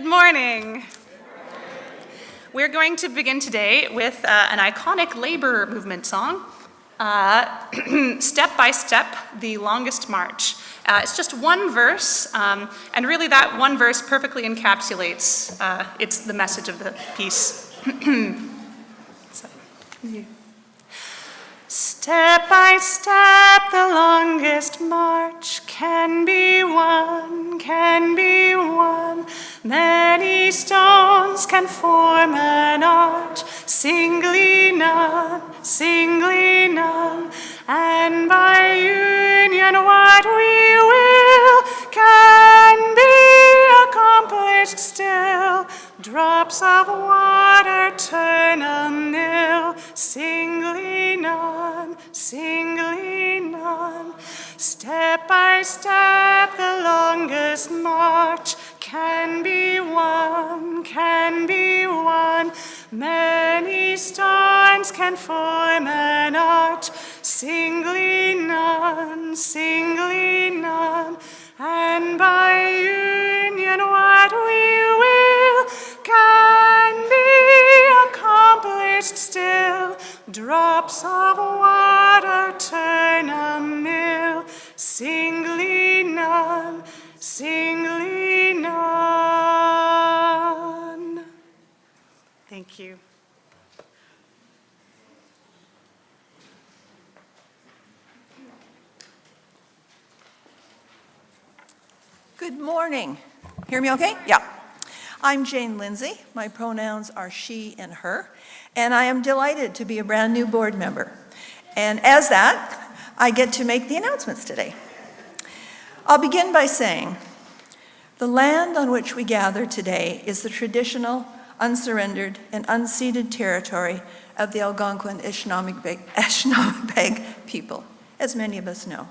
Good morning. We're going to begin today with an iconic labor movement song, Step by Step, The Longest March. It's just one verse, and really that one verse perfectly encapsulates it's the message of the piece. Step by step, the longest march can be won, can be won. Many stones can form an arch, singly none, singly none. And by union what we will can be accomplished still. Drops of water turn a mill, singly none, singly none. Step by step, the longest march can be won, can be won. Many stones can form an arch, singly none, singly none. And by union what we will can be accomplished still. Drops of water turn a mill, singly none, singly none. Thank you. Good morning. Hear me okay? Yeah. I'm Jane Lindsay. My pronouns are she and her, and I am delighted to be a brand new board member. And as that, I get to make the announcements today. I'll begin by saying, the land on which we gather today is the traditional, unsurrendered, and unceded territory of the Algonquin Anishinaabe people, as many of us know.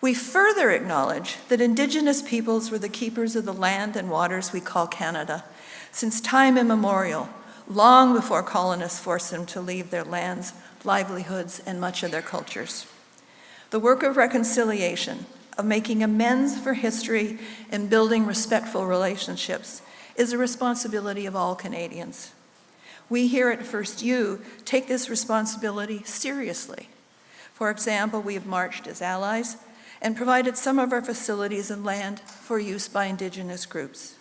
We further acknowledge that Indigenous peoples were the keepers of the land and waters we call Canada since time immemorial, long before colonists forced them to leave their lands, livelihoods, and much of their cultures. The work of reconciliation, of making amends for history and building respectful relationships is a responsibility of all Canadians. We here at FirstU take this responsibility seriously. For example, we have marched as allies and provided some of our facilities and land for use by Indigenous groups.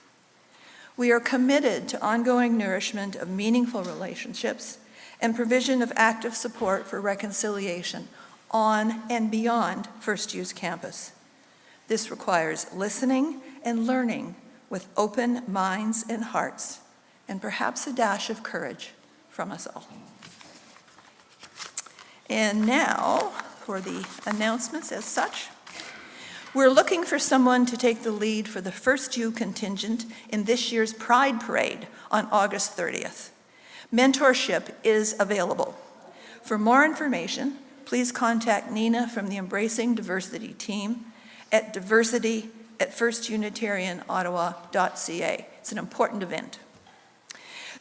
We are committed to ongoing nourishment of meaningful relationships and provision of active support for reconciliation on and beyond FirstU's campus. This requires listening and learning with open minds and hearts, and perhaps a dash of courage from us all. And now for the announcements as such. We're looking for someone to take the lead for the FirstU contingent in this year's Pride Parade on August 30th. Mentorship is available. For more information, please contact Nina from the Embracing Diversity team at diversity@firstunitarianottawa.ca. It's an important event.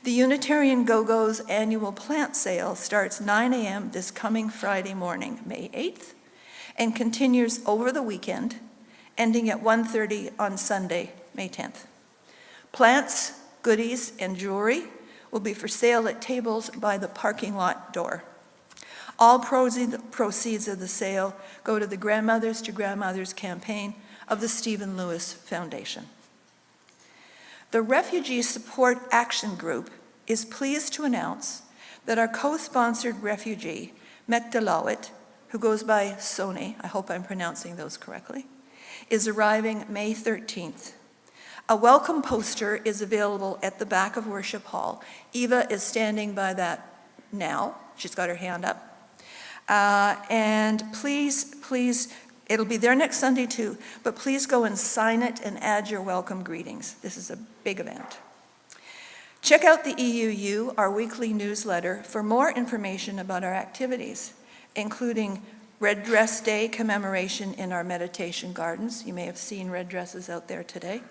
The Unitarian Go-Go's annual plant sale starts 9 a.m. this coming Friday morning, May 8th, and continues over the weekend, ending at 1:30 on Sunday, May 10th. Plants, goodies, and jewelry will be for sale at tables by the parking lot door. All proceeds of the sale go to the Grandmothers to Grandmothers campaign of the Stephen Lewis Foundation. The Refugee Support Action Group is pleased to announce that our co-sponsored refugee, Mekdalawit, who goes by Sony, I hope I'm pronouncing those correctly, is arriving May 13th. A welcome poster is available at the back of Worship Hall. Eva is standing by that now. She's got her hand up. And please, it'll be there next Sunday too, but please go and sign it and add your welcome greetings. This is a big event. Check out the EUU, our weekly newsletter, for more information about our activities, including Red Dress Day commemoration in our meditation gardens. You may have seen red dresses out there today.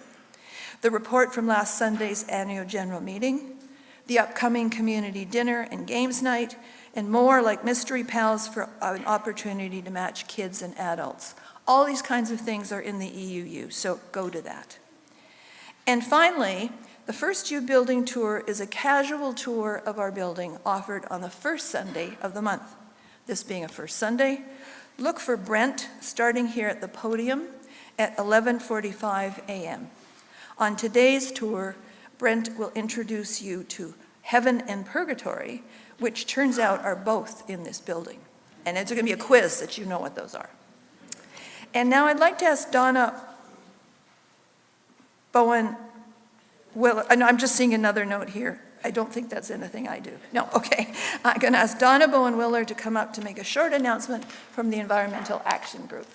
The report from last Sunday's annual general meeting, the upcoming community dinner and games night, and more like mystery pals for an opportunity to match kids and adults. All these kinds of things are in the EUU, so go to that. And finally, the FirstU building tour is a casual tour of our building offered on the first Sunday of the month. This being a first Sunday, look for Brent starting here at the podium at 11:45 a.m. On today's tour, Brent will introduce you to Heaven and Purgatory, which turns out are both in this building. And it's going to be a quiz that you know what those are. And now I'd like to ask Donna Bowen, no, I'm just seeing another note here. I don't think that's anything I do. No, okay. I'm going to ask Donna Bowen-Willer to come up to make a short announcement from the Environmental Action Group.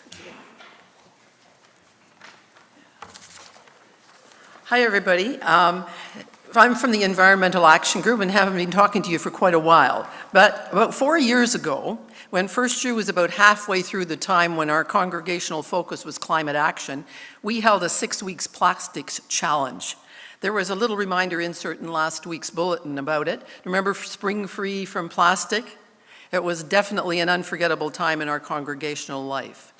Hi, everybody. I'm from the Environmental Action Group and haven't been talking to you for quite a while. But about 4 years ago, when FirstU was about halfway through the time when our congregational focus was climate action, we held a 6 weeks plastics challenge. There was a little reminder insert in last week's bulletin about it. Remember Spring Free from Plastic? It was definitely an unforgettable time in our congregational life.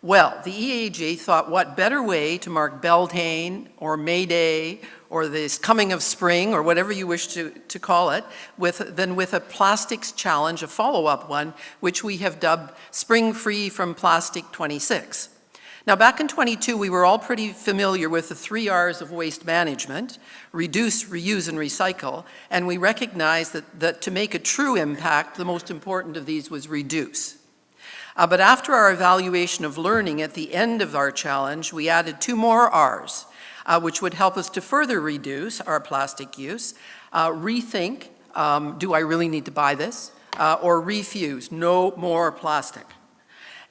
Well, the EAG thought what better way to mark Beltane or May Day or this coming of spring or whatever you wish to call it than with a plastics challenge, a follow-up one, which we have dubbed Spring Free from Plastic 26. Now back in 22, we were all pretty familiar with the 3 R's of waste management: reduce, reuse, and recycle, and we recognized that to make a true impact, the most important of these was reduce. But after our evaluation of learning at the end of our challenge, we added 2 more R's, which would help us to further reduce our plastic use. Rethink, do I really need to buy this? Or refuse, no more plastic.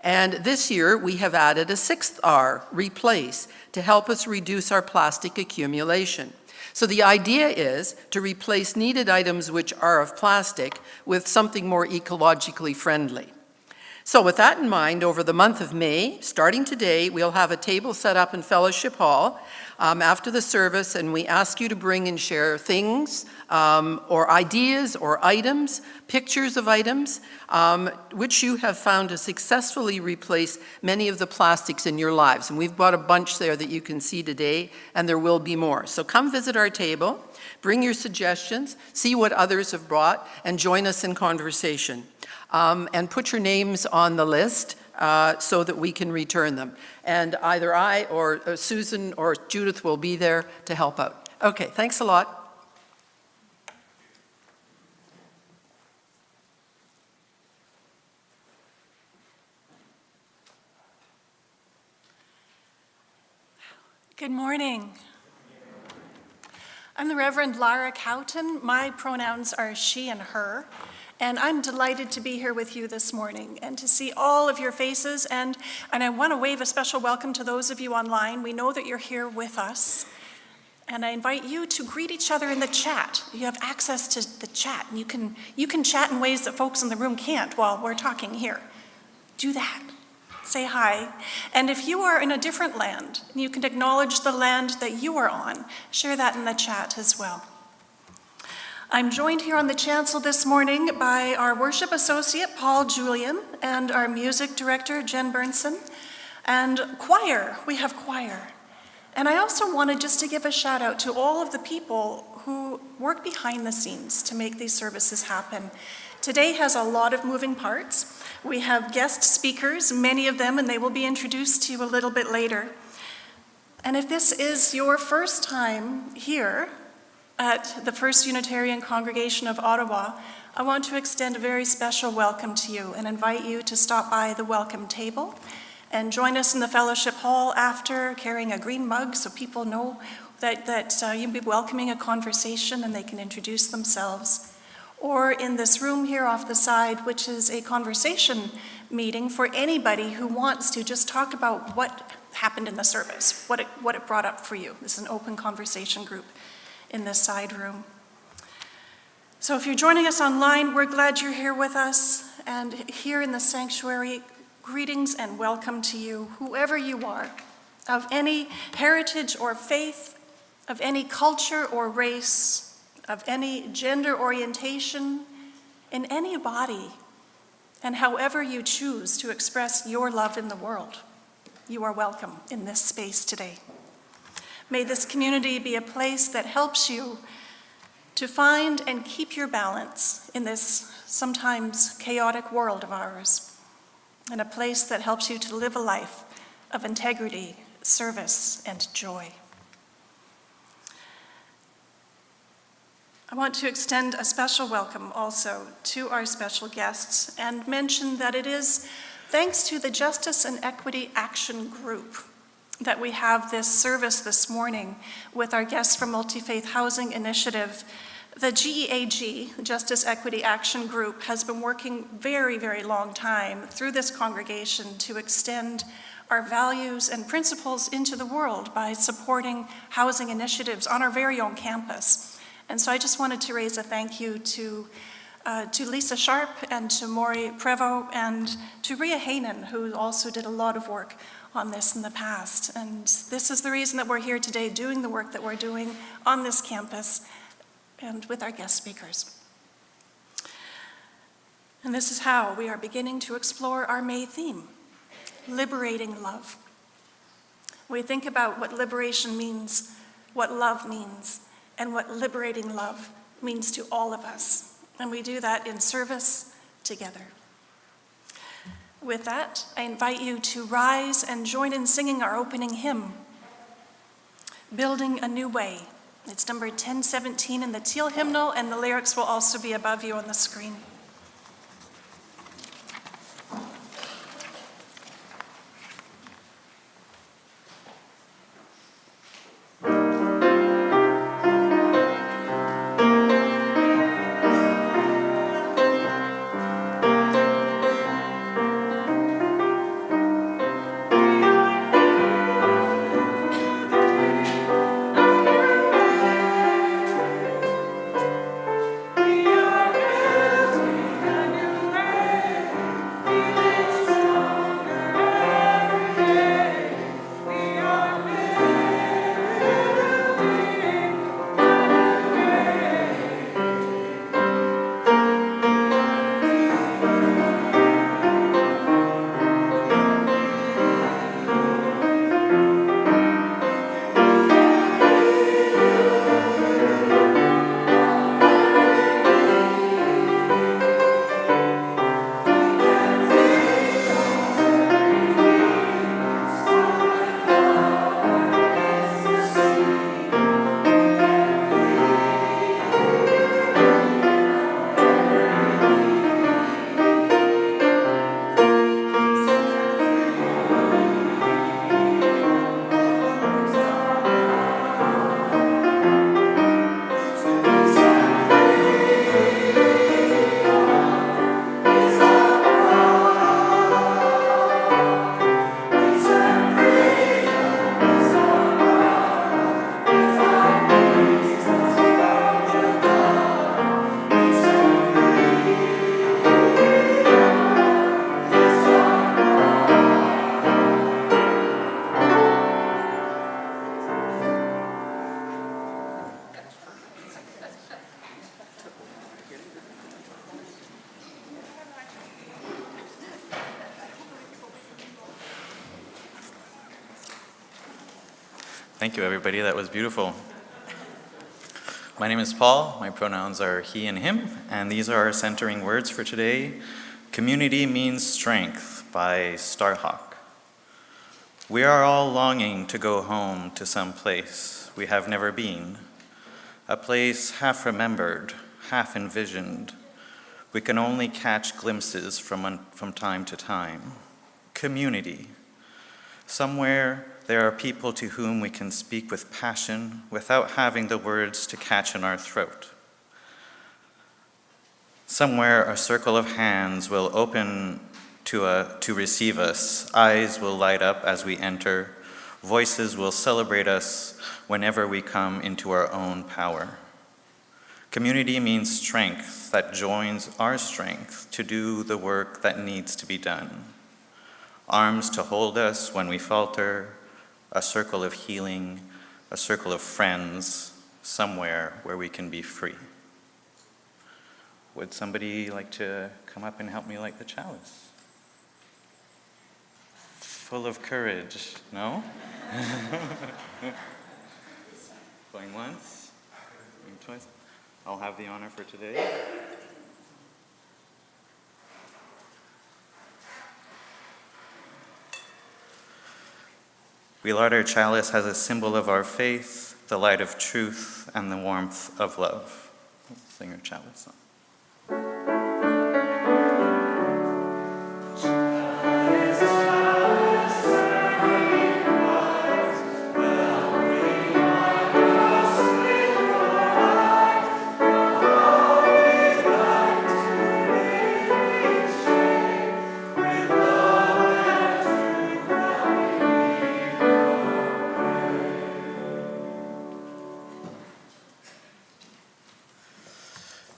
And this year, we have added a 6th R, replace, to help us reduce our plastic accumulation. So the idea is to replace needed items which are of plastic with something more ecologically friendly. So with that in mind, over the month of May, starting today, we'll have a table set up in Fellowship Hall after the service, and we ask you to bring and share things or ideas or items, pictures of items, which you have found to successfully replace many of the plastics in your lives. And we've brought a bunch there that you can see today, and there will be more. So come visit our table, bring your suggestions, see what others have brought, and join us in conversation. And put your names on the list so that we can return them. And either I or Susan or Judith will be there to help out. Okay, thanks a lot. Good morning. I'm the Reverend Lara Cowton. My pronouns are she and her. And I'm delighted to be here with you this morning and to see all of your faces. And I want to wave a special welcome to those of you online. We know that you're here with us. And I invite you to greet each other in the chat. You have access to the chat. And you can chat in ways that folks in the room can't while we're talking here. Do that. Say hi. And if you are in a different land, and you can acknowledge the land that you are on, share that in the chat as well. I'm joined here on the chancel this morning by our worship associate, Paul Julian, and our music director, Jen Burnson, and choir. We have choir. And I also wanted just to give a shout out to all of the people who work behind the scenes to make these services happen. Today has a lot of moving parts. We have guest speakers, many of them, and they will be introduced to you a little bit later. And if this is your first time here, at the First Unitarian Congregation of Ottawa, I want to extend a very special welcome to you and invite you to stop by the welcome table and join us in the fellowship hall after, carrying a green mug so people know that you'll be welcoming a conversation and they can introduce themselves. Or in this room here off the side, which is a conversation meeting for anybody who wants to just talk about what happened in the service, what it brought up for you. This is an open conversation group in this side room. So if you're joining us online, we're glad you're here with us. And here in the sanctuary, greetings and welcome to you, whoever you are, of any heritage or faith, of any culture or race, of any gender orientation, in any body, and however you choose to express your love in the world. You are welcome in this space today. May this community be a place that helps you to find and keep your balance in this sometimes chaotic world of ours, and a place that helps you to live a life of integrity, service, and joy. I want to extend a special welcome also to our special guests and mention that it is thanks to the Justice and Equity Action Group that we have this service this morning with our guests from Multifaith Housing Initiative. The GEAG, the Justice Equity Action Group, has been working very, very long time through this congregation to extend our values and principles into the world by supporting housing initiatives on our very own campus. And so I just wanted to raise a thank you to Lisa Sharp and to Maury Prevost and to Rhea Hainan, who also did a lot of work on this in the past. And this is the reason that we're here today doing the work that we're doing on this campus and with our guest speakers. And this is how we are beginning to explore our May theme, liberating love. We think about what liberation means, what love means, and what liberating love means to all of us. And we do that in service together. With that, I invite you to rise and join in singing our opening hymn, Building a New Way. It's number 1017 in the teal hymnal, and the lyrics will also be above you on the screen. Thank you, everybody. That was beautiful. My name is Paul. My pronouns are he and him, and these are our centering words for today. Community means strength by Starhawk. We are all longing to go home to some place we have never been, a place half remembered, half envisioned. We can only catch glimpses from time to time. Community. Somewhere there are people to whom we can speak with passion without having the words to catch in our throat. Somewhere a circle of hands will open to receive us. Eyes will light up as we enter. Voices will celebrate us whenever we come into our own power. Community means strength that joins our strength to do the work that needs to be done. Arms to hold us when we falter, a circle of healing, a circle of friends, somewhere where we can be free. Would somebody like to come up and help me light the chalice? Full of courage, no? Going once, going twice. I'll have the honor for today. We light our chalice as a symbol of our faith, the light of truth, and the warmth of love. We'll sing our chalice song.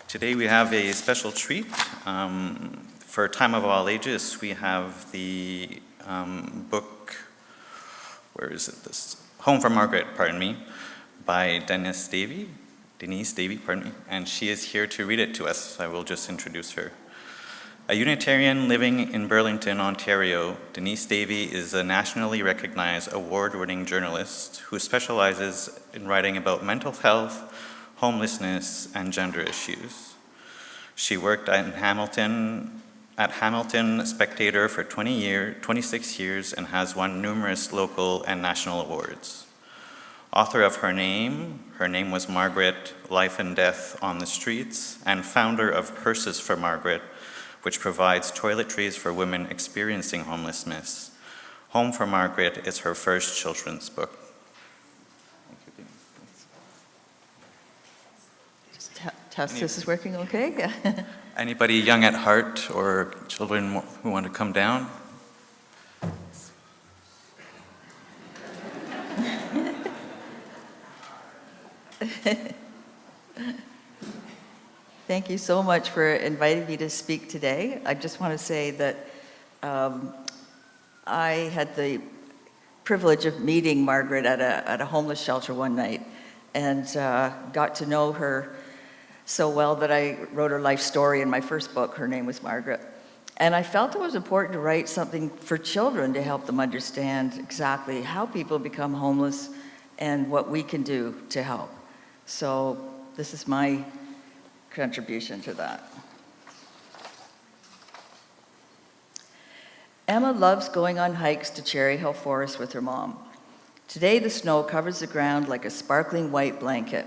Today we have a special treat. For Time of All Ages, we have the book, where is it? This Home for Margaret, pardon me, by Denise Davey, and she is here to read it to us, so I will just introduce her. A Unitarian living in Burlington, Ontario, Denise Davey is a nationally recognized award-winning journalist who specializes in writing about mental health, homelessness, and gender issues. She worked at Hamilton Spectator for 26 years and has won numerous local and national awards. Author of Her Name Was Margaret, Life and Death on the Streets, and founder of Purses for Margaret, which provides toiletries for women experiencing homelessness. Home for Margaret is her first children's book. Test, this is working okay? Anybody young at heart or children who want to come down? Thank you so much for inviting me to speak today. I just want to say that I had the privilege of meeting Margaret at a homeless shelter one night and got to know her so well that I wrote her life story in my first book. Her Name Was Margaret. And I felt it was important to write something for children to help them understand exactly how people become homeless and what we can do to help. So this is my contribution to that. Emma loves going on hikes to Cherry Hill Forest with her mom. Today the snow covers the ground like a sparkling white blanket.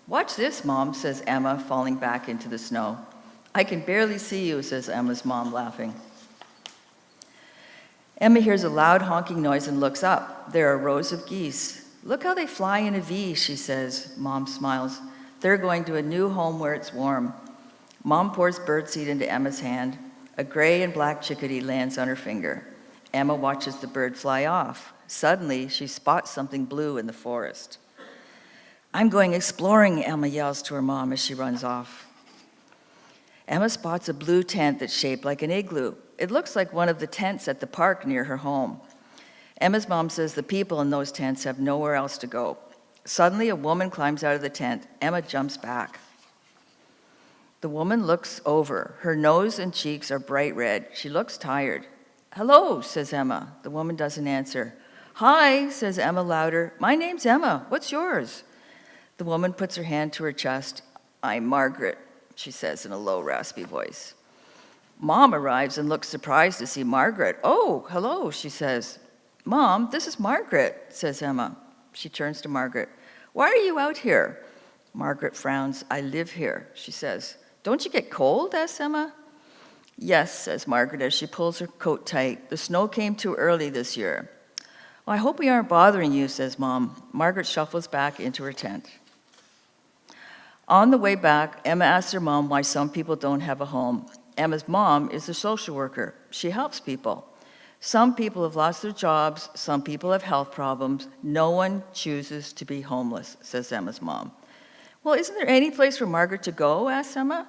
"Watch this, Mom," says Emma, falling back into the snow. "I can barely see you," says Emma's mom, laughing. Emma hears a loud honking noise and looks up. There are rows of geese. "Look how they fly in a V," she says. Mom smiles. "They're going to a new home where it's warm." Mom pours birdseed into Emma's hand. A gray and black chickadee lands on her finger. Emma watches the bird fly off. Suddenly, she spots something blue in the forest. "I'm going exploring," Emma yells to her mom as she runs off. Emma spots a blue tent that's shaped like an igloo. It looks like one of the tents at the park near her home. Emma's mom says the people in those tents have nowhere else to go. Suddenly, a woman climbs out of the tent. Emma jumps back. The woman looks over. Her nose and cheeks are bright red. She looks tired. "Hello," says Emma. The woman doesn't answer. "Hi," says Emma louder. "My name's Emma. What's yours?" The woman puts her hand to her chest. "I'm Margaret," she says in a low, raspy voice. Mom arrives and looks surprised to see Margaret. "Oh, hello," she says. "Mom, this is Margaret," says Emma. She turns to Margaret. "Why are you out here?" Margaret frowns. "I live here," she says. "Don't you get cold?" asks Emma. "Yes," says Margaret as she pulls her coat tight. "The snow came too early this year." "Well, I hope we aren't bothering you," says Mom. Margaret shuffles back into her tent. On the way back, Emma asks her mom why some people don't have a home. Emma's mom is a social worker. She helps people. Some people have lost their jobs. Some people have health problems. No one chooses to be homeless, says Emma's mom. "Well, isn't there any place for Margaret to go?" asks Emma.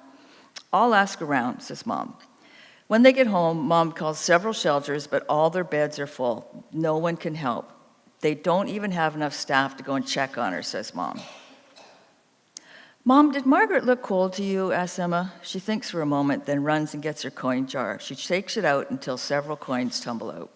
"I'll ask around," says Mom. When they get home, Mom calls several shelters, but all their beds are full. No one can help. They don't even have enough staff to go and check on her, says Mom. "Mom, did Margaret look cold to you?" asks Emma. She thinks for a moment, then runs and gets her coin jar. She shakes it out until several coins tumble out.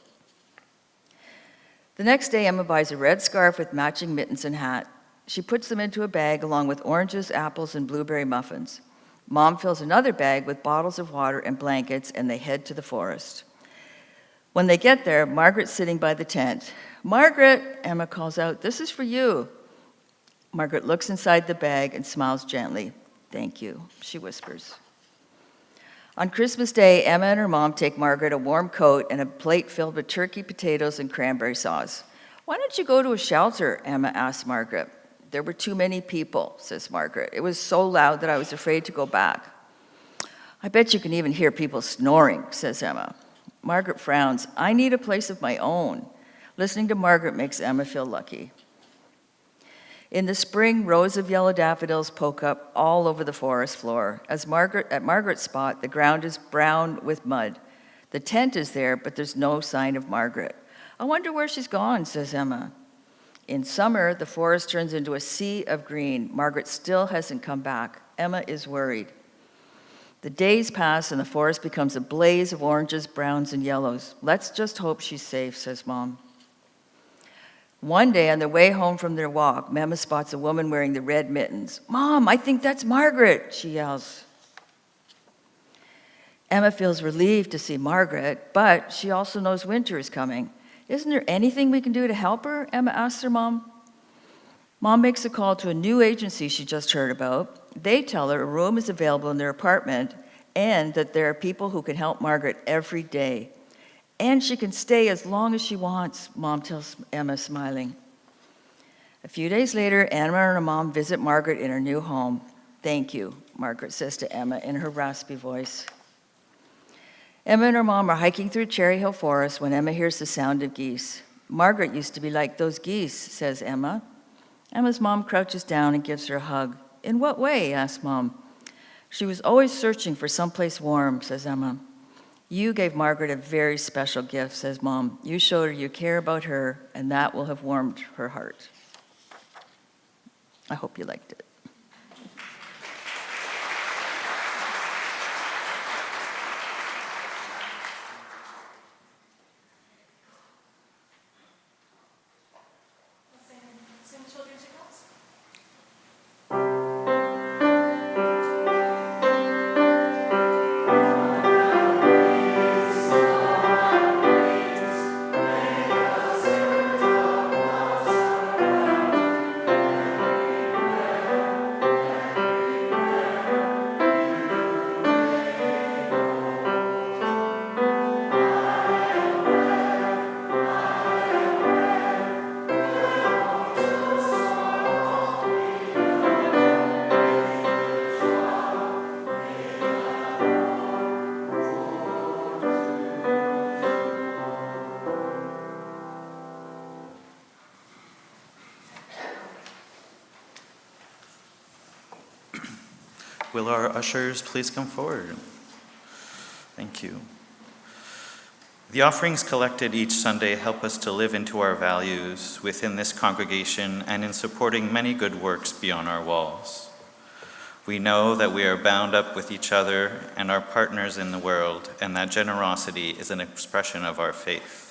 The next day, Emma buys a red scarf with matching mittens and hat. She puts them into a bag along with oranges, apples, and blueberry muffins. Mom fills another bag with bottles of water and blankets, and they head to the forest. When they get there, Margaret's sitting by the tent. "Margaret," Emma calls out, "this is for you." Margaret looks inside the bag and smiles gently. "Thank you," she whispers. On Christmas Day, Emma and her mom take Margaret a warm coat and a plate filled with turkey, potatoes, and cranberry sauce. "Why don't you go to a shelter?" Emma asks Margaret. "There were too many people," says Margaret. "It was so loud that I was afraid to go back." "I bet you can even hear people snoring," says Emma. Margaret frowns. "I need a place of my own." Listening to Margaret makes Emma feel lucky. In the spring, rows of yellow daffodils poke up all over the forest floor. At Margaret's spot, the ground is brown with mud. The tent is there, but there's no sign of Margaret. "I wonder where she's gone," says Emma. In summer, the forest turns into a sea of green. Margaret still hasn't come back. Emma is worried. The days pass and the forest becomes a blaze of oranges, browns, and yellows. "Let's just hope she's safe," says Mom. One day on their way home from their walk, Emma spots a woman wearing the red mittens. "Mom, I think that's Margaret," she yells. Emma feels relieved to see Margaret, but she also knows winter is coming. "Isn't there anything we can do to help her?" Emma asks her mom. Mom makes a call to a new agency she just heard about. They tell her a room is available in their apartment and that there are people who can help Margaret every day. "And she can stay as long as she wants," Mom tells Emma, smiling. A few days later, Emma and her mom visit Margaret in her new home. "Thank you," Margaret says to Emma in her raspy voice. Emma and her mom are hiking through Cherry Hill Forest when Emma hears the sound of geese. "Margaret used to be like those geese," says Emma. Emma's mom crouches down and gives her a hug. "In what way?" asks Mom. "She was always searching for someplace warm," says Emma. "You gave Margaret a very special gift," says Mom. "You showed her you care about her, and that will have warmed her heart." I hope you liked it. Will our ushers please come forward? Thank you. The offerings collected each Sunday help us to live into our values within this congregation and in supporting many good works beyond our walls. We know that we are bound up with each other and our partners in the world, and that generosity is an expression of our faith.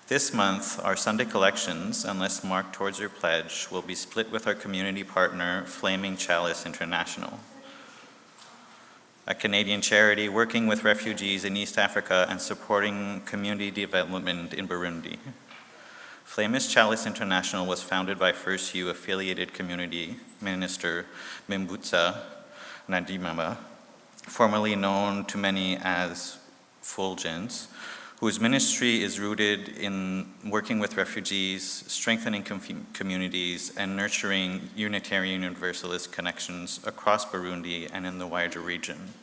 This month, our Sunday collections, unless marked towards your pledge, will be split with our community partner, Flaming Chalice International, a Canadian charity working with refugees in East Africa and supporting community development in Burundi. Flaming Chalice International was founded by FirstU affiliated community minister Mimbutsa Nadimama, formerly known to many as Fulgence, whose ministry is rooted in working with refugees, strengthening communities, and nurturing Unitarian Universalist connections across Burundi and in the wider region.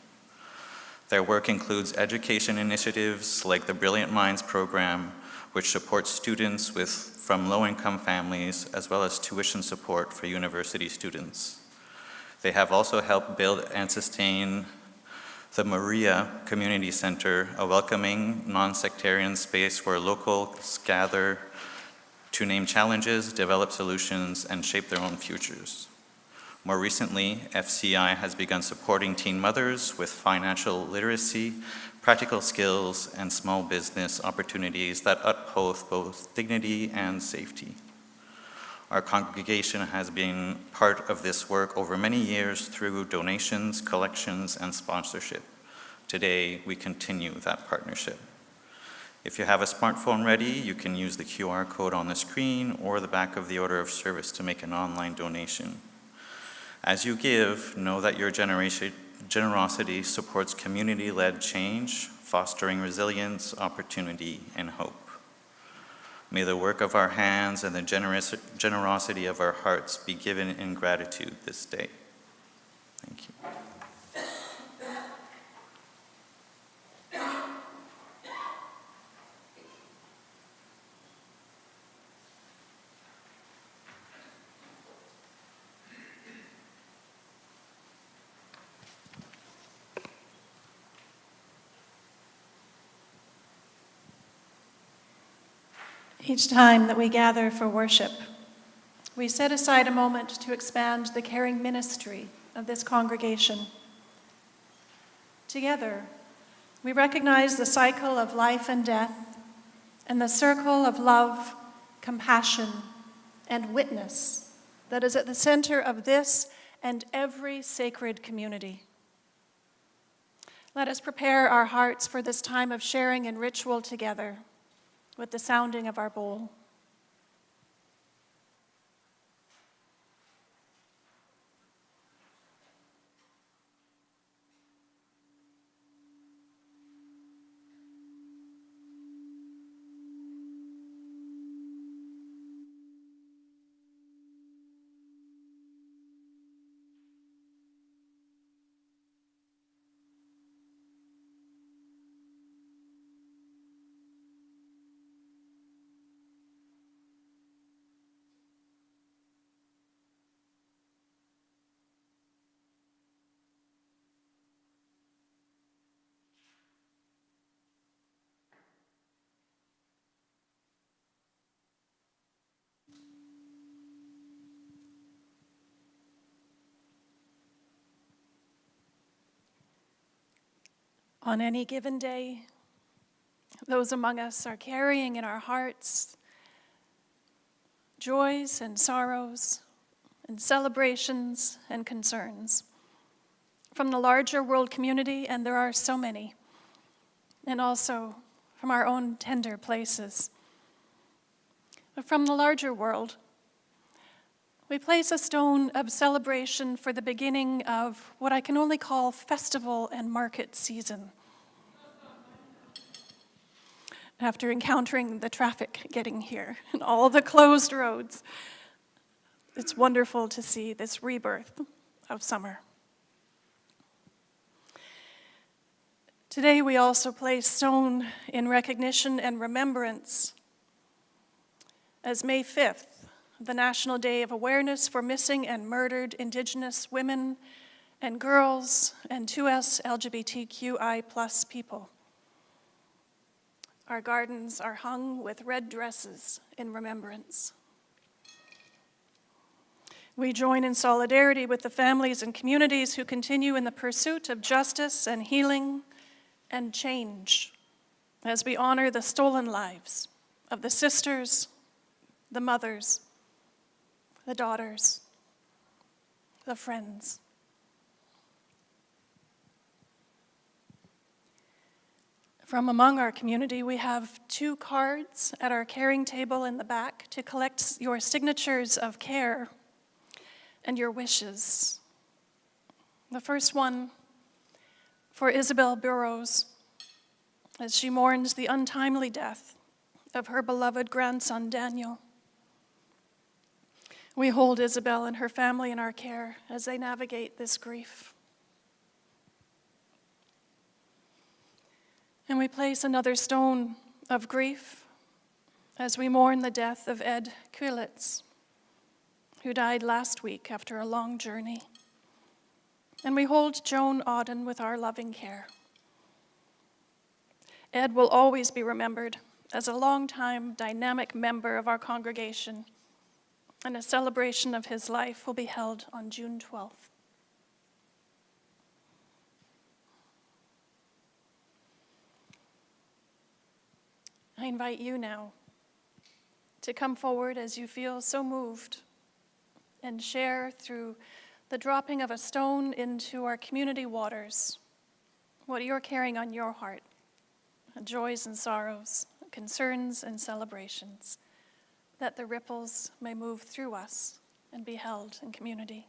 Their work includes education initiatives like the Brilliant Minds program, which supports students from low-income families, as well as tuition support for university students. They have also helped build and sustain the Maria Community Center, a welcoming, non-sectarian space where locals gather to name challenges, develop solutions, and shape their own futures. More recently, FCI has begun supporting teen mothers with financial literacy, practical skills, and small business opportunities that uphold both dignity and safety. Our congregation has been part of this work over many years through donations, collections, and sponsorship. Today, we continue that partnership. If you have a smartphone ready, you can use the QR code on the screen or the back of the order of service to make an online donation. As you give, know that your generosity supports community-led change, fostering resilience, opportunity, and hope. May the work of our hands and the generosity of our hearts be given in gratitude this day. Thank you. Each time that we gather for worship, we set aside a moment to expand the caring ministry of this congregation. Together, we recognize the cycle of life and death and the circle of love, compassion, and witness that is at the center of this and every sacred community. Let us prepare our hearts for this time of sharing and ritual together with the sounding of our bowl. On any given day, those among us are carrying in our hearts joys and sorrows and celebrations and concerns from the larger world community, and there are so many, and also from our own tender places. But from the larger world, we place a stone of celebration for the beginning of what I can only call festival and market season. After encountering the traffic getting here and all the closed roads, it's wonderful to see this rebirth of summer. Today we also place stone in recognition and remembrance as May 5th, the National Day of Awareness for Missing and Murdered Indigenous Women and Girls and 2S LGBTQI+ people. Our gardens are hung with red dresses in remembrance. We join in solidarity with the families and communities who continue in the pursuit of justice and healing and change as we honor the stolen lives of the sisters, the mothers, the daughters, the friends. From among our community, we have 2 cards at our caring table in the back to collect your signatures of care and your wishes. The first one for Isabel Burrows, as she mourns the untimely death of her beloved grandson, Daniel. We hold Isabel and her family in our care as they navigate this grief. And we place another stone of grief as we mourn the death of Ed Quilitz, who died last week after a long journey. And we hold Joan Auden with our loving care. Ed will always be remembered as a longtime dynamic member of our congregation, and a celebration of his life will be held on June 12th. I invite you now to come forward as you feel so moved and share through the dropping of a stone into our community waters what you're carrying on your heart, joys and sorrows, concerns and celebrations, that the ripples may move through us and be held in community.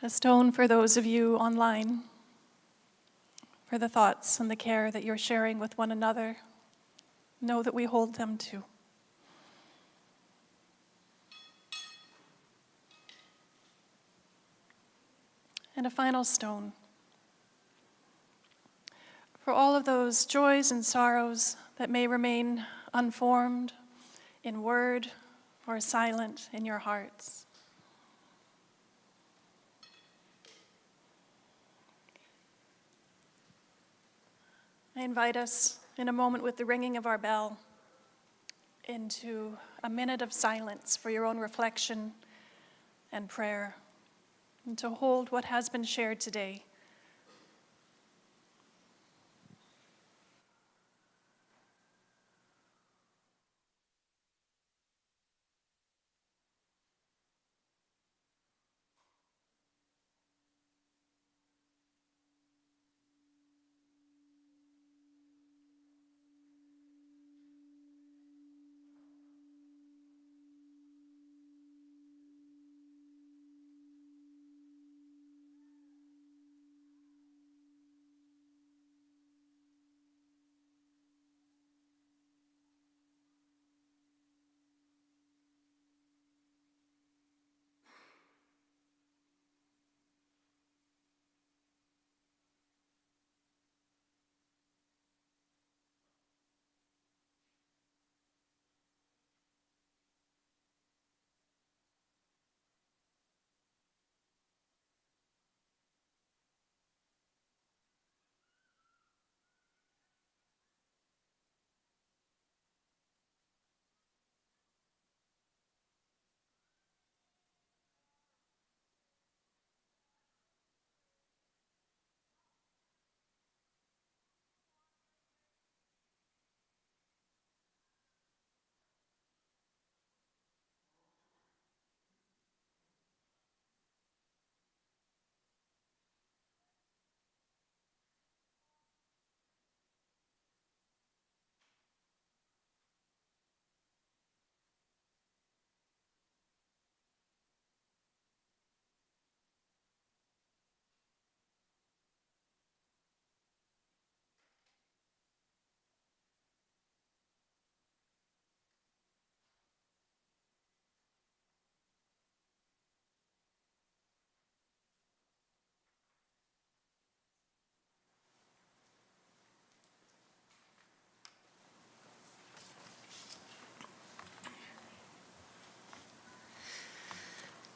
A stone for those of you online, for the thoughts and the care that you're sharing with one another. Know that we hold them too. And a final stone for all of those joys and sorrows that may remain unformed in word or silent in your hearts. I invite us in a moment with the ringing of our bell into a minute of silence for your own reflection and prayer. and to hold what has been shared today.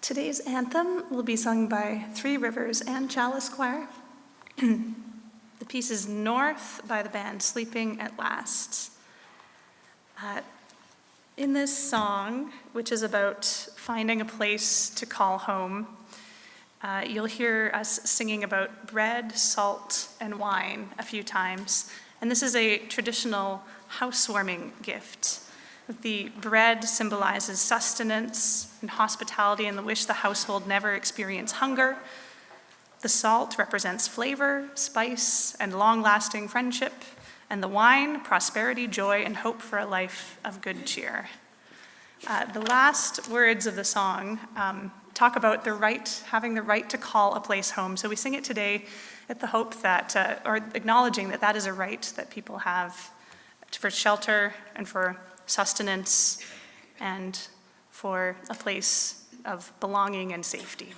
Today's anthem will be sung by Three Rivers and Chalice Choir. The piece is North by the band Sleeping at Last. In this song, which is about finding a place to call home, you'll hear us singing about bread, salt, and wine a few times. And this is a traditional housewarming gift. The bread symbolizes sustenance and hospitality and the wish the household never experience hunger. The salt represents flavor, spice, and long-lasting friendship. And the wine, prosperity, joy, and hope for a life of good cheer. The last words of the song talk about having the right to call a place home. So we sing it today at the hope that, or acknowledging that that is a right that people have for shelter and for sustenance and for a place of belonging and safety.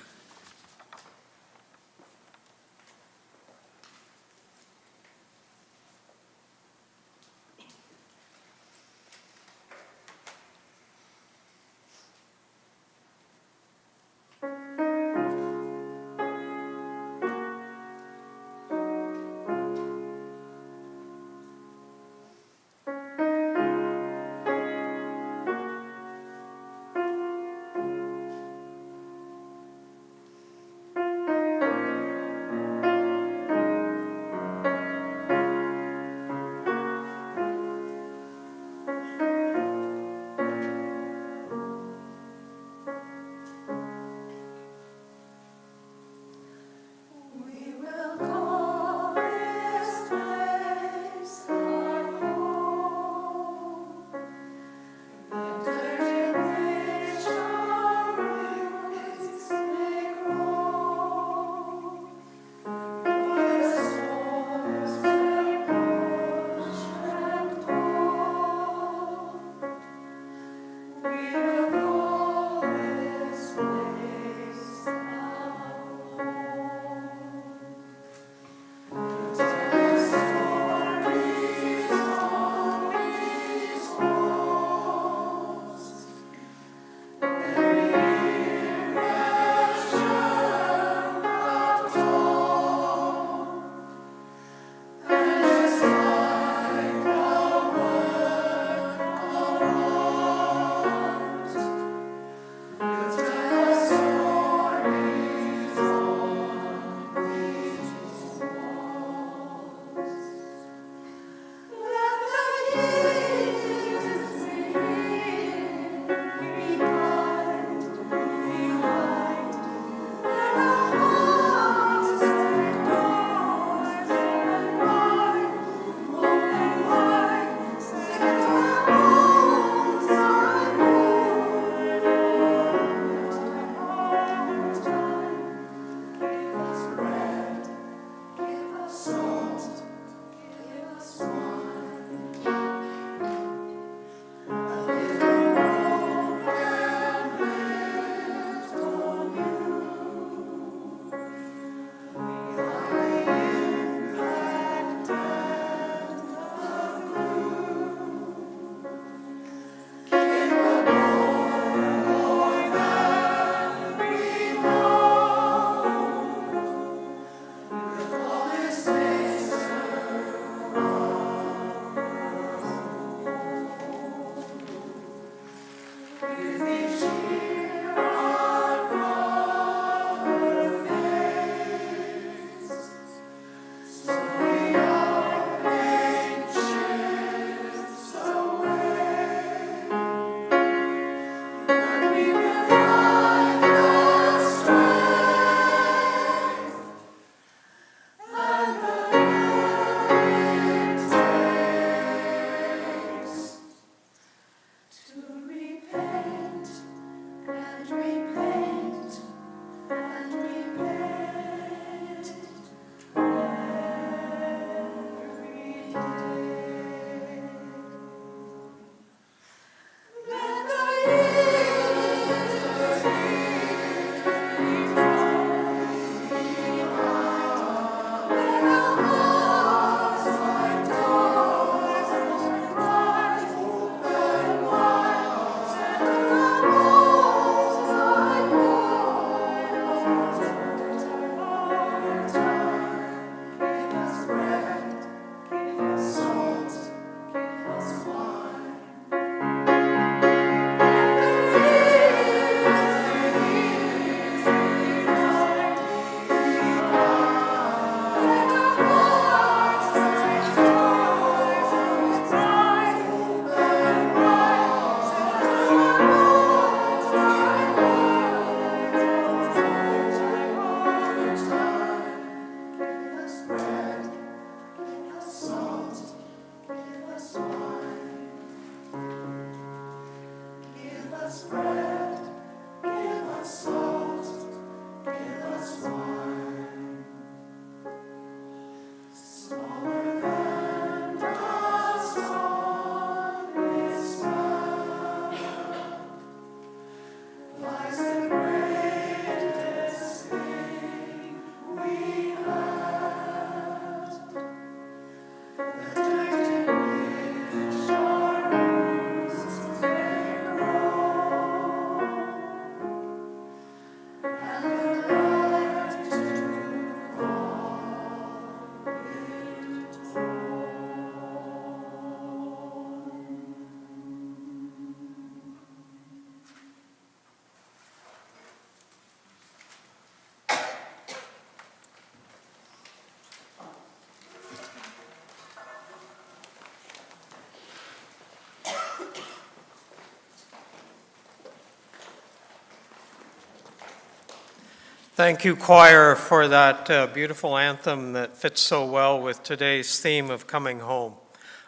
Thank you, choir, for that beautiful anthem that fits so well with today's theme of coming home.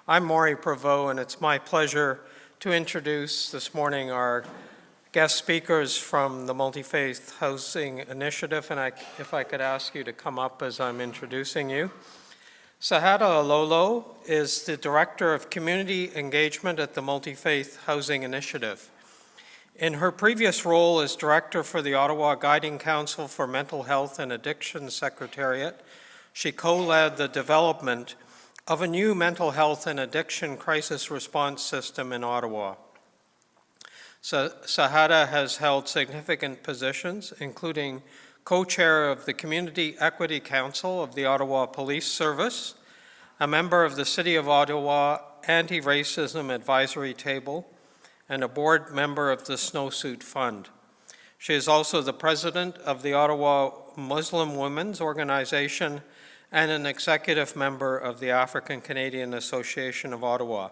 I'm Maury Prevost, and it's my pleasure to introduce this morning our guest speakers from the Multifaith Housing Initiative, and if I could ask you to come up as I'm introducing you. Sahada Alolo is the Director of Community Engagement at the Multifaith Housing Initiative. In her previous role as Director for the Ottawa Guiding Council for Mental Health and Addiction Secretariat, she co-led the development of a new mental health and addiction crisis response system in Ottawa. Sahada has held significant positions, including co-chair of the Community Equity Council of the Ottawa Police Service, a member of the City of Ottawa Anti-Racism Advisory Table, and a board member of the Snowsuit Fund. She is also the president of the Ottawa Muslim Women's Organization and an executive member of the African Canadian Association of Ottawa.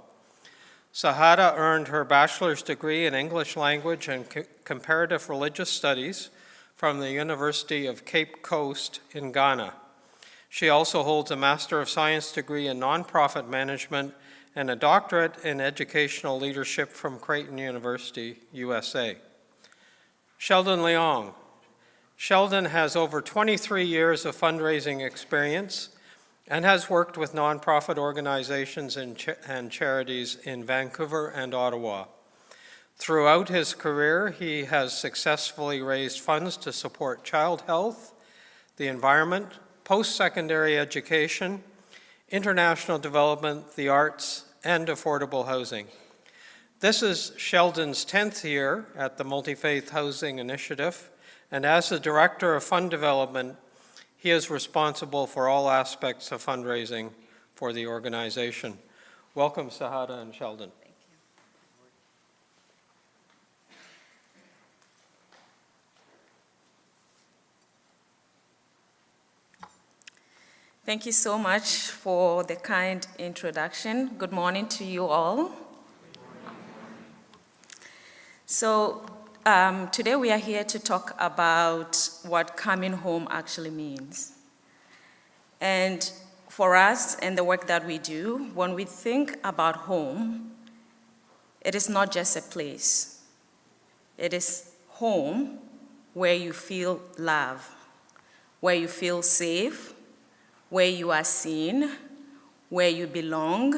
Sahada earned her bachelor's degree in English language and comparative religious studies from the University of Cape Coast in Ghana. She also holds a Master of Science degree in nonprofit management and a doctorate in educational leadership from Creighton University, USA. Sheldon Leong. Sheldon has over 23 years of fundraising experience and has worked with nonprofit organizations and charities in Vancouver and Ottawa. Throughout his career, he has successfully raised funds to support child health, the environment, post-secondary education, international development, the arts, and affordable housing. This is Sheldon's 10th year at the Multifaith Housing Initiative, and as the Director of Fund Development, he is responsible for all aspects of fundraising for the organization. Welcome, Sahada and Sheldon. Thank you. Thank you so much for the kind introduction. Good morning to you all. So today we are here to talk about what coming home actually means. And for us and the work that we do, when we think about home, it is not just a place. It is home where you feel love, where you feel safe, where you are seen, where you belong.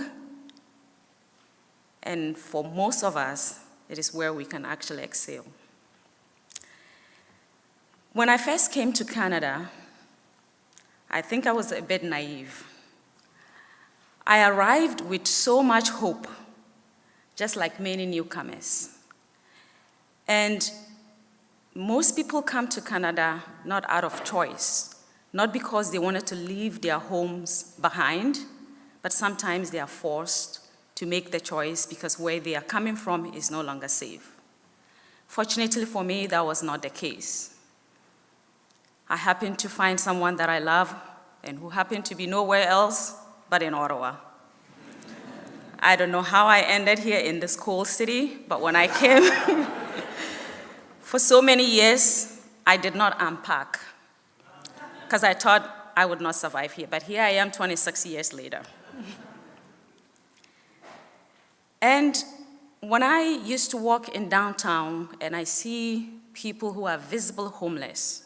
And for most of us, it is where we can actually excel. When I first came to Canada, I think I was a bit naive. I arrived with so much hope, just like many newcomers. And most people come to Canada not out of choice, not because they wanted to leave their homes behind, but sometimes they are forced to make the choice because where they are coming from is no longer safe. Fortunately for me, that was not the case. I happened to find someone that I love and who happened to be nowhere else but in Ottawa. I don't know how I ended here in this cold city, but when I came, for so many years, I did not unpack because I thought I would not survive here. But here I am 26 years later. And when I used to walk in downtown and I see people who are visible homeless,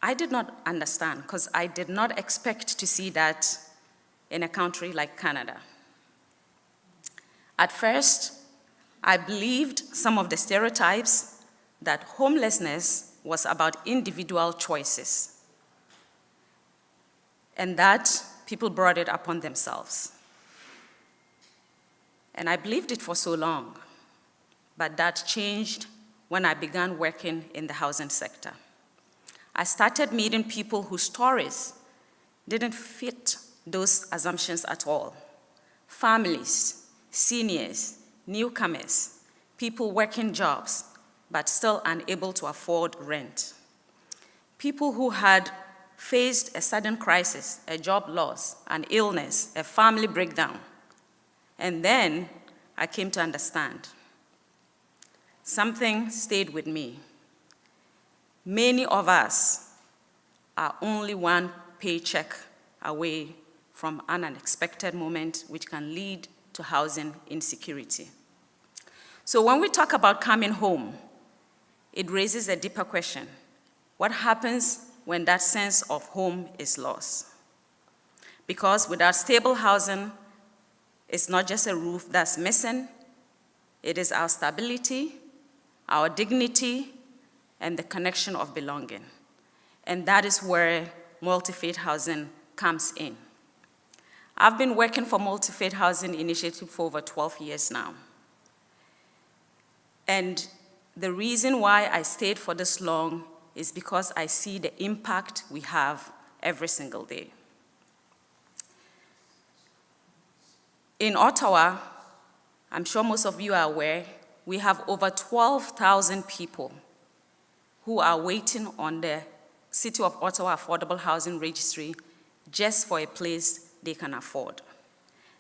I did not understand because I did not expect to see that in a country like Canada. At first, I believed some of the stereotypes that homelessness was about individual choices and that people brought it upon themselves. And I believed it for so long, but that changed when I began working in the housing sector. I started meeting people whose stories didn't fit those assumptions at all. Families, seniors, newcomers, people working jobs, but still unable to afford rent. People who had faced a sudden crisis, a job loss, an illness, a family breakdown. And then I came to understand. Something stayed with me. Many of us are only one paycheck away from an unexpected moment which can lead to housing insecurity. So when we talk about coming home, it raises a deeper question. What happens when that sense of home is lost? Because without stable housing, it's not just a roof that's missing, it is our stability, our dignity, and the connection of belonging. And that is where Multifaith Housing comes in. I've been working for Multifaith Housing Initiative for over 12 years now. And the reason why I stayed for this long is because I see the impact we have every single day. In Ottawa, I'm sure most of you are aware, we have over 12,000 people who are waiting on the City of Ottawa Affordable Housing Registry just for a place they can afford.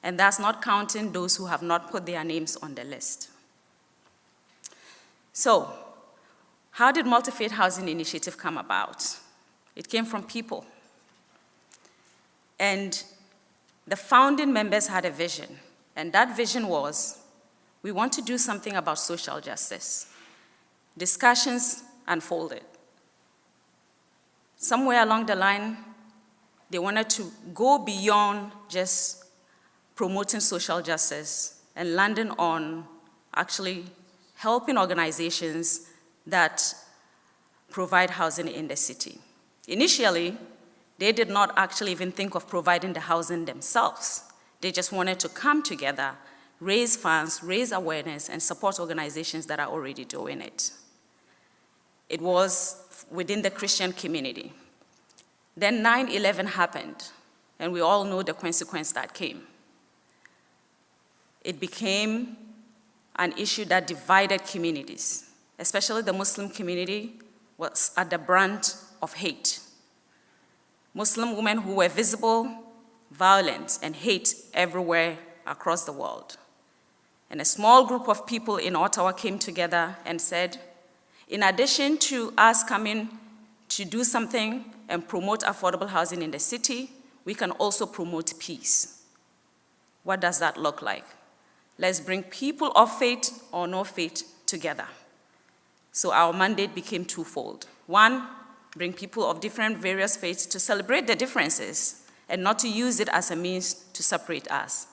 And that's not counting those who have not put their names on the list. So, how did Multifaith Housing Initiative come about? It came from people. And the founding members had a vision, and that vision was, we want to do something about social justice. Discussions unfolded. Somewhere along the line, they wanted to go beyond just promoting social justice and landing on actually helping organizations that provide housing in the city. Initially, they did not actually even think of providing the housing themselves. They just wanted to come together, raise funds, raise awareness, and support organizations that are already doing it. It was within the Christian community. Then 9/11 happened, and we all know the consequence that came. It became an issue that divided communities, especially the Muslim community was at the brunt of hate. Muslim women who were visible, violence, and hate everywhere across the world. And a small group of people in Ottawa came together and said, in addition to us coming to do something and promote affordable housing in the city, we can also promote peace. What does that look like? Let's bring people of faith or no faith together. So our mandate became twofold. One, bring people of different various faiths to celebrate the differences and not to use it as a means to separate us.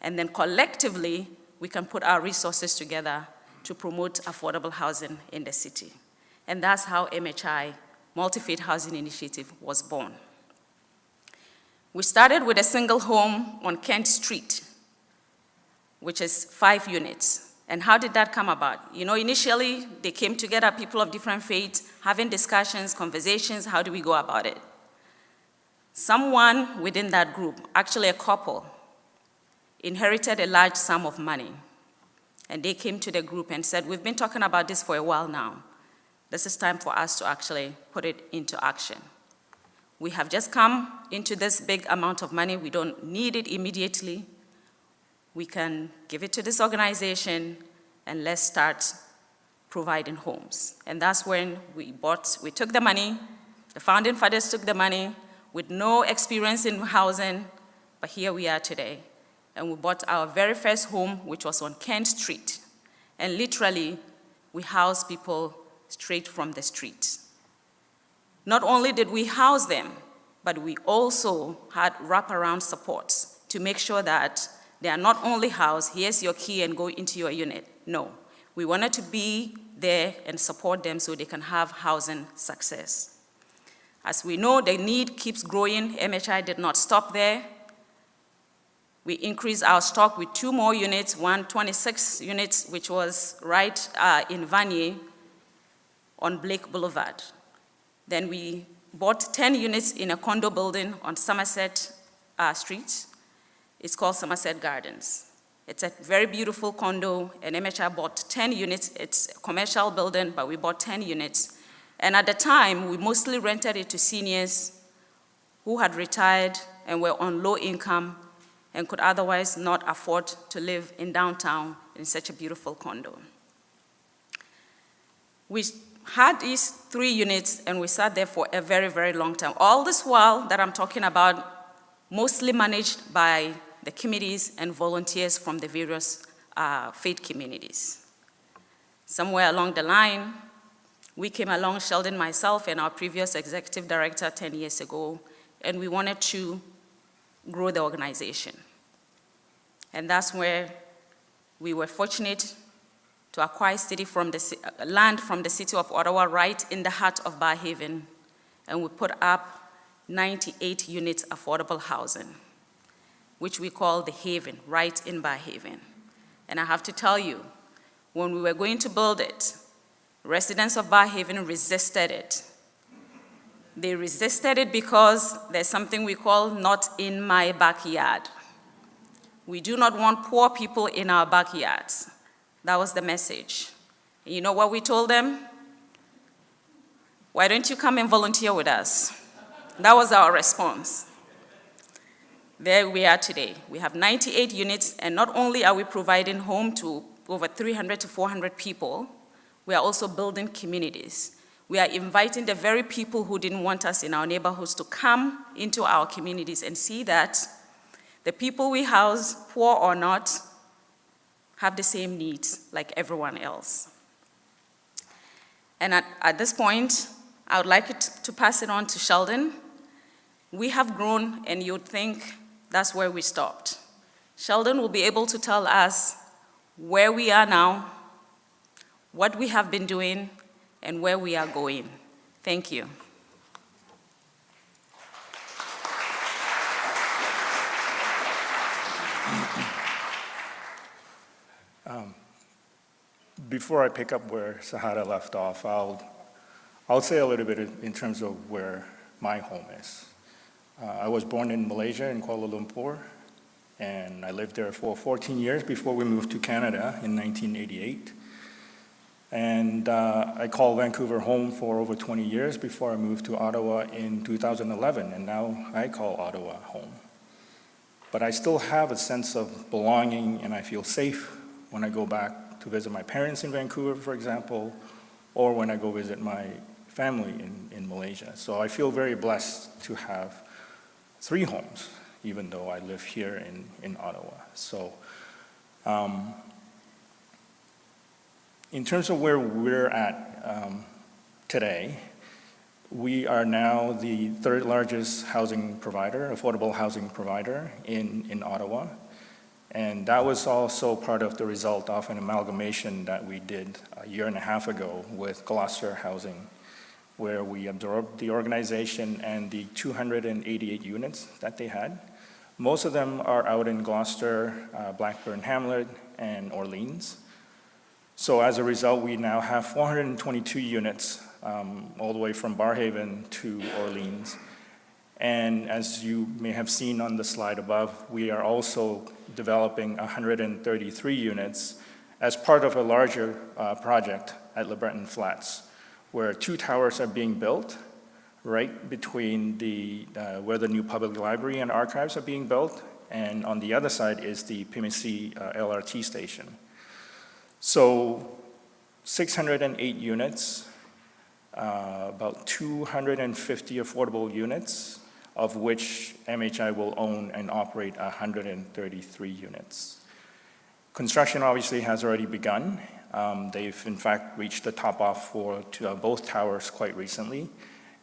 And then collectively, we can put our resources together to promote affordable housing in the city. And that's how MHI, Multifaith Housing Initiative, was born. We started with a single home on Kent Street, which is 5 units. And how did that come about? You know, initially, they came together, people of different faiths, having discussions, conversations, how do we go about it? Someone within that group, actually a couple, inherited a large sum of money. And they came to the group and said, we've been talking about this for a while now. This is time for us to actually put it into action. We have just come into this big amount of money. We don't need it immediately. We can give it to this organization and let's start providing homes. And that's when we took the money, the founding fathers took the money with no experience in housing, but here we are today. And we bought our very first home, which was on Kent Street. And literally, we housed people straight from the street. Not only did we house them, but we also had wraparound supports to make sure that they are not only housed, here's your key and go into your unit. No, we wanted to be there and support them so they can have housing success. As we know, the need keeps growing. MHI did not stop there. We increased our stock with 2 more units, 26 units, which was right in Vanier on Blake Boulevard. Then we bought 10 units in a condo building on Somerset Street. It's called Somerset Gardens. It's a very beautiful condo, and MHI bought 10 units. It's a commercial building, but we bought 10 units. And at the time, we mostly rented it to seniors who had retired and were on low income and could otherwise not afford to live in downtown in such a beautiful condo. We had these 3 units and we sat there for a very, very long time. All this while that I'm talking about, mostly managed by the committees and volunteers from the various faith communities. Somewhere along the line, we came along, Sheldon, myself, and our previous executive director 10 years ago, and we wanted to grow the organization. And that's where we were fortunate to acquire land from the city of Ottawa right in the heart of Barrhaven, and we put up 98 units affordable housing, which we call the Haven, right in Barrhaven. And I have to tell you, when we were going to build it, residents of Barrhaven resisted it. They resisted it because there's something we call not in my backyard. We do not want poor people in our backyards. That was the message. And you know what we told them? Why don't you come and volunteer with us? That was our response. There we are today. We have 98 units, and not only are we providing home to over 300 to 400 people, we are also building communities. We are inviting the very people who didn't want us in our neighborhoods to come into our communities and see that the people we house, poor or not, have the same needs like everyone else. And at this point, I would like to pass it on to Sheldon. We have grown, and you'd think that's where we stopped. Sheldon will be able to tell us where we are now, what we have been doing, and where we are going. Thank you. Before I pick up where Sahada left off, I'll say a little bit in terms of where my home is. I was born in Malaysia, in Kuala Lumpur, and I lived there for 14 years before we moved to Canada in 1988. And I called Vancouver home for over 20 years before I moved to Ottawa in 2011, and now I call Ottawa home. But I still have a sense of belonging, and I feel safe when I go back to visit my parents in Vancouver, for example, or when I go visit my family in Malaysia. So I feel very blessed to have 3 homes, even though I live here in Ottawa. So in terms of where we're at today, we are now the 3rd largest housing provider, affordable housing provider in Ottawa. And that was also part of the result of an amalgamation that we did a year and a half ago with Gloucester Housing, where we absorbed the organization and the 288 units that they had. Most of them are out in Gloucester, Blackburn Hamlet, and Orleans. So as a result, we now have 422 units all the way from Barrhaven to Orleans. And as you may have seen on the slide above, we are also developing 133 units as part of a larger project at LeBreton Flats, where 2 towers are being built right between where the new public library and archives are being built, and on the other side is the Pimisi LRT station. So 608 units, about 250 affordable units, of which MHI will own and operate 133 units. Construction obviously has already begun. They've in fact reached the top off for both towers quite recently,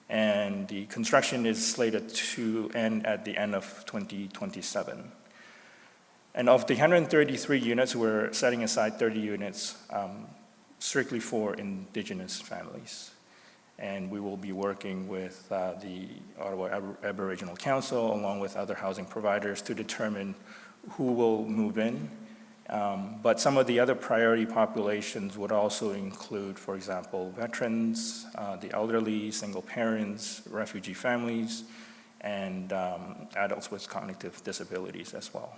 and the construction is slated to end at the end of 2027. And of the 133 units, we're setting aside 30 units strictly for Indigenous families. And we will be working with the Ottawa Aboriginal Council, along with other housing providers, to determine who will move in. But some of the other priority populations would also include, for example, veterans, the elderly, single parents, refugee families, and adults with cognitive disabilities as well.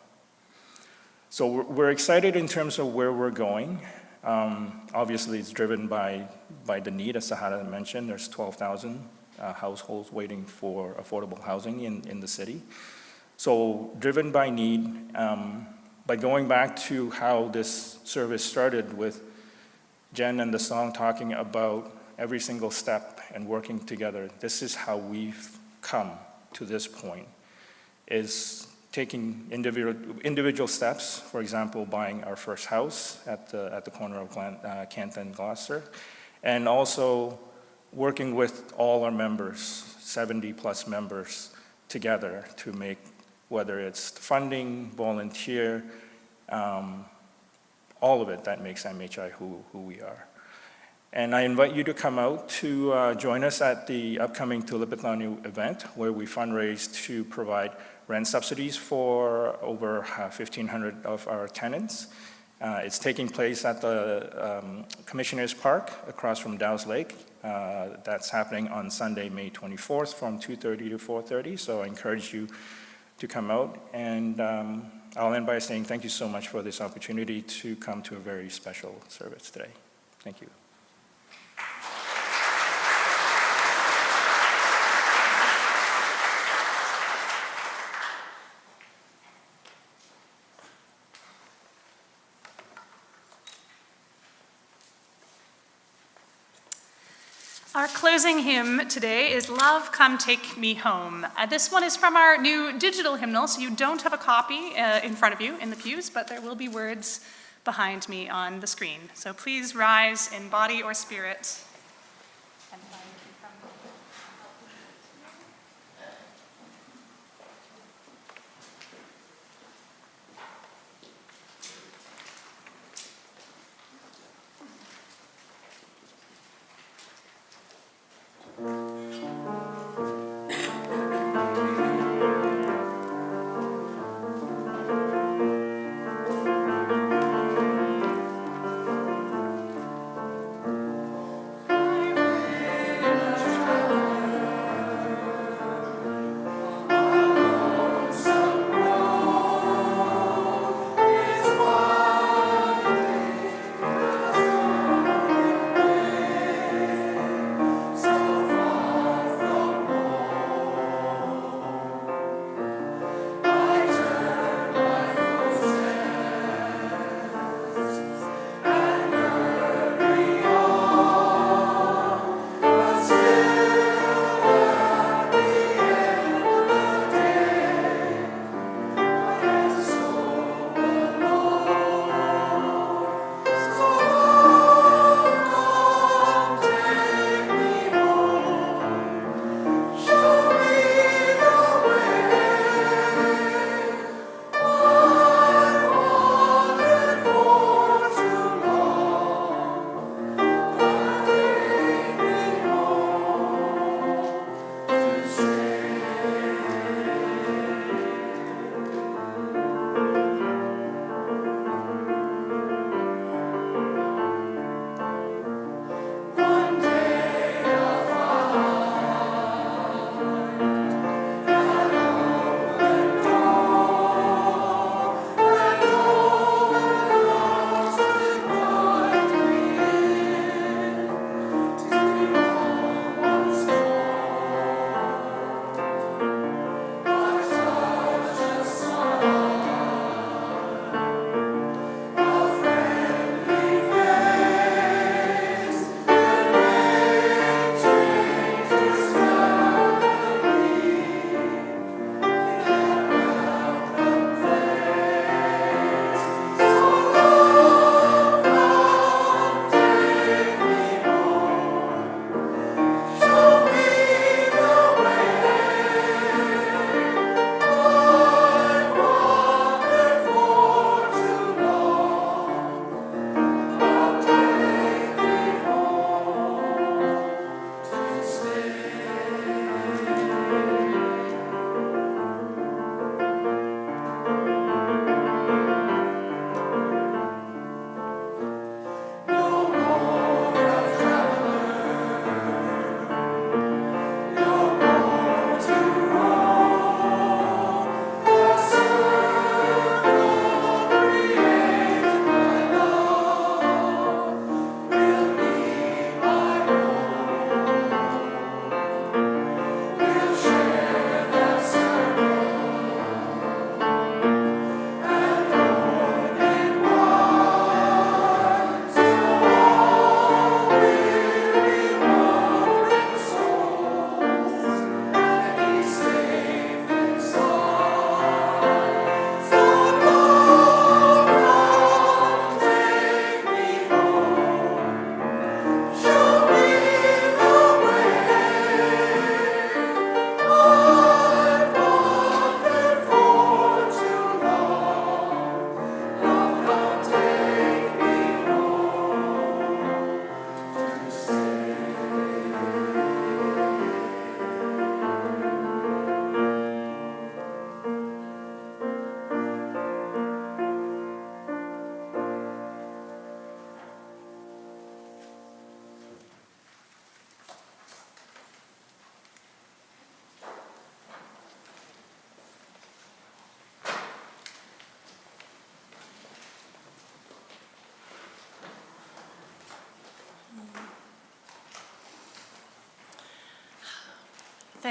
So we're excited in terms of where we're going. Obviously, it's driven by the need, as Sahada mentioned. There's 12,000 households waiting for affordable housing in the city. So driven by need, by going back to how this service started with Jen and the song talking about every single step and working together, this is how we've come to this point, is taking individual steps, for example, buying our first house at the corner of Canton and Gloucester, and also working with all our members, 70 plus members, together to make, whether it's funding, volunteer, all of it that makes MHI who we are. And I invite you to come out to join us at the upcoming Tulipetanu event, where we fundraise to provide rent subsidies for over 1,500 of our tenants. It's taking place at the Commissioners Park across from Dow's Lake. That's happening on Sunday, May 24th from 2:30 to 4:30. So I encourage you to come out. And I'll end by saying thank you so much for this opportunity to come to a very special service today. Thank you. Our closing hymn today is Love, Come Take Me Home. This one is from our new digital hymnal, so you don't have a copy in front of you in the pews, but there will be words behind me on the screen. So please rise in body or spirit.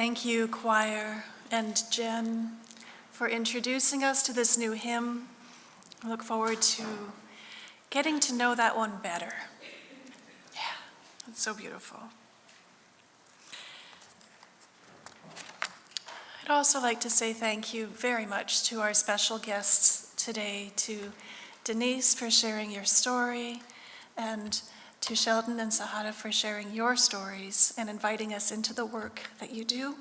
Thank you, choir and Jen, for introducing us to this new hymn. I look forward to getting to know that one better. Yeah, it's so beautiful. I'd also like to say thank you very much to our special guests today, to Denise for sharing your story, and to Sheldon and Sahada for sharing your stories and inviting us into the work that you do,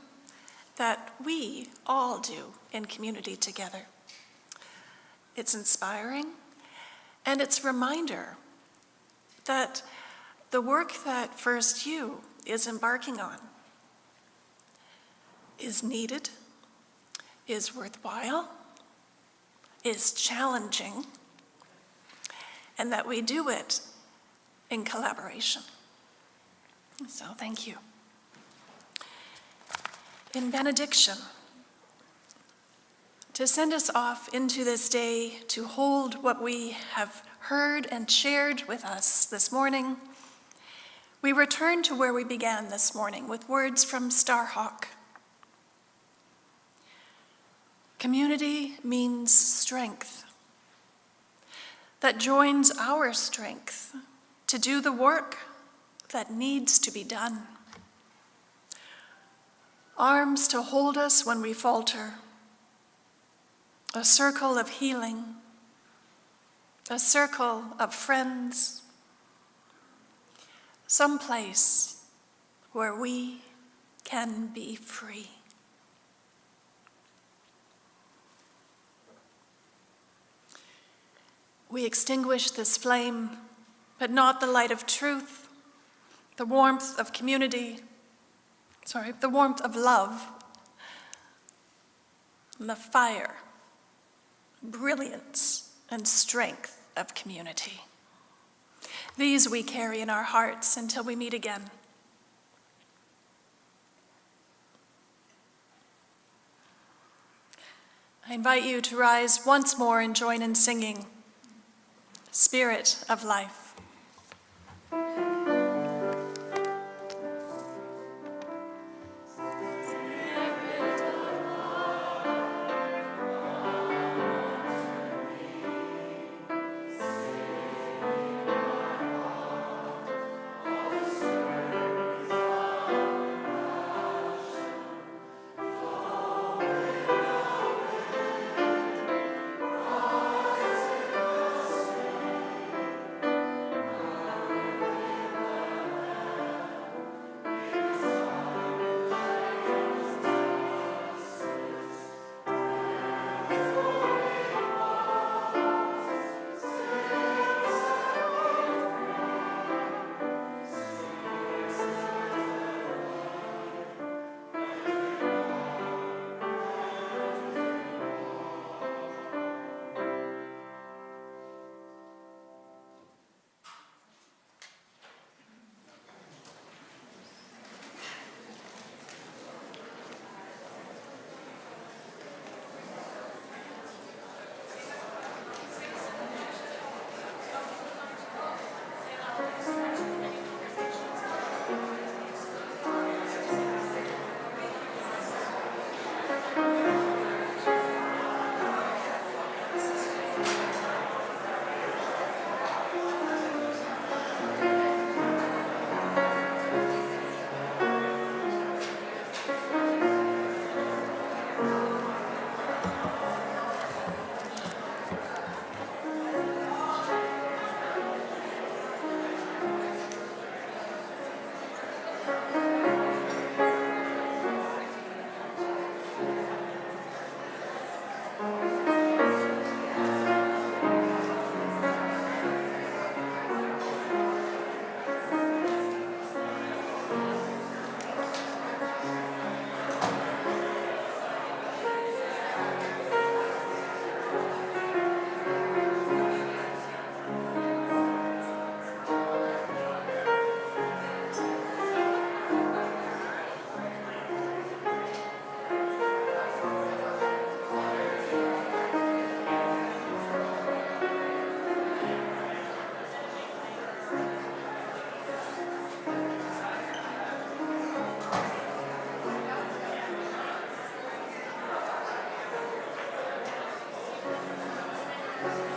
that we all do in community together. It's inspiring, and it's a reminder that the work that FirstU is embarking on is needed, is worthwhile, is challenging, and that we do it in collaboration. So thank you. In benediction, to send us off into this day to hold what we have heard and shared with us this morning, we return to where we began this morning with words from Starhawk. Community means strength that joins our strength to do the work that needs to be done. Arms to hold us when we falter, a circle of healing, a circle of friends, some place where we can be free. We extinguish this flame, but not the light of truth, the warmth of community, the warmth of love, and the fire, brilliance, and strength of community. These we carry in our hearts until we meet again. I invite you to rise once more and join in singing Spirit of Life. Thank you.